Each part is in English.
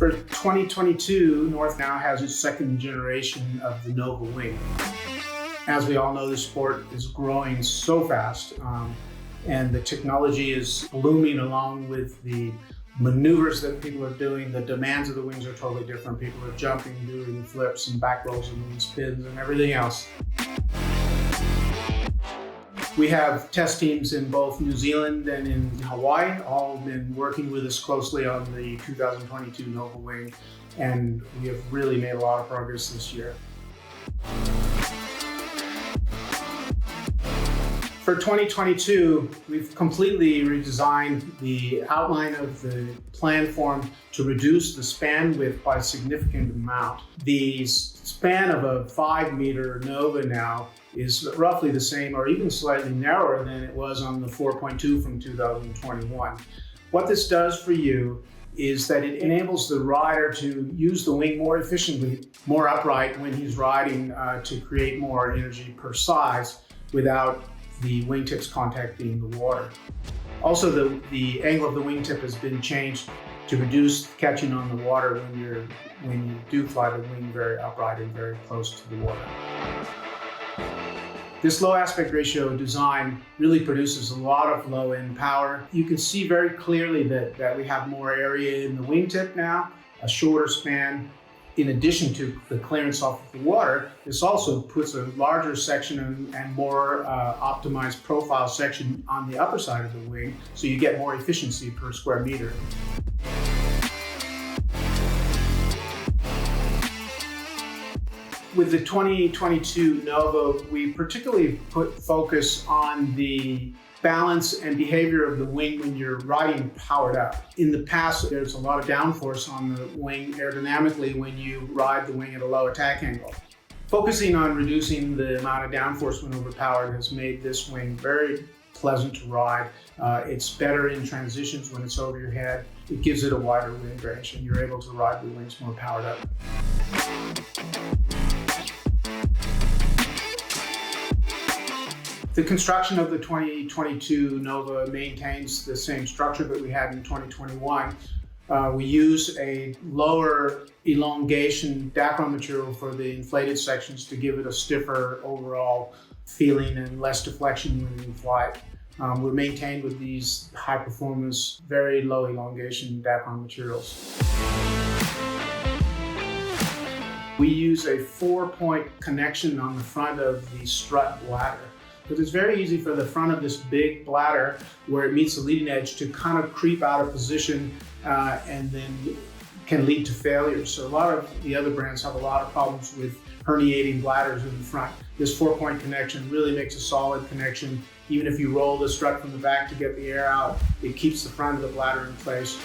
For 2022, North now has its second generation of the Nova wing. As we all know, the sport is growing so fast, and the technology is blooming along with the maneuvers that people are doing. The demands of the wings are totally different. People are jumping, doing flips and back rolls and wing spins and everything else. We have test teams in both New Zealand and in Hawaii, all been working with us closely on the 2022 Nova wing, and we have really made a lot of progress this year. For 2022, we've completely redesigned the outline of the plan form to reduce the span width by a significant amount. The span of a 5-meter Nova now is roughly the same or even slightly narrower than it was on the 4.2 from 2021. What this does for you is that it enables the rider to use the wing more efficiently, more upright when he's riding to create more energy per size without the wingtips contacting the water. Also, the angle of the wingtip has been changed to reduce catching on the water when you do fly the wing very upright and very close to the water. This low aspect ratio design really produces a lot of low end power. You can see very clearly that we have more area in the wingtip now, a shorter span. In addition to the clearance off of the water, this also puts a larger section and more optimized profile section on the upper side of the wing, so you get more efficiency per square meter. With the 2022 Nova, we particularly put focus on the balance and behavior of the wing when you're riding powered up. In the past, there's a lot of downforce on the wing aerodynamically when you ride the wing at a low attack angle. Focusing on reducing the amount of downforce when overpowered has made this wing very pleasant to ride. It's better in transitions when it's over your head. It gives it a wider wind range, and you're able to ride the wings more powered up. The construction of the 2022 Nova maintains the same structure that we had in 2021. We use a lower elongation Dacron material for the inflated sections to give it a stiffer overall feeling and less deflection when you fly it. We're maintained with these high performance, very low elongation Dacron materials. We use a 4-point connection on the front of the strut ladder. Because it's very easy for the front of this big bladder where it meets the leading edge to kind of creep out of position and then can lead to failure. So a lot of the other brands have a lot of problems with herniating bladders in the front. This 4-point connection really makes a solid connection. Even if you roll the strut from the back to get the air out, it keeps the front of the bladder in place.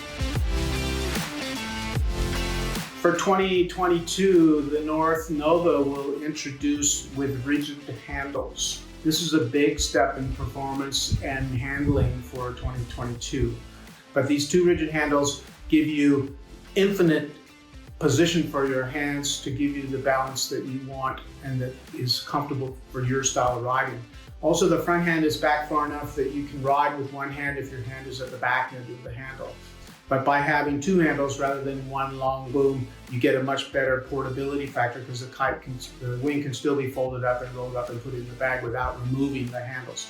For 2022, the North Nova will introduce with rigid handles. This is a big step in performance and handling for 2022. But these two rigid handles give you infinite position for your hands to give you the balance that you want and that is comfortable for your style of riding. Also, the front hand is back far enough that you can ride with one hand if your hand is at the back end of the handle. But by having two handles rather than one long boom, you get a much better portability factor because the wing can still be folded up and rolled up and put in the bag without removing the handles.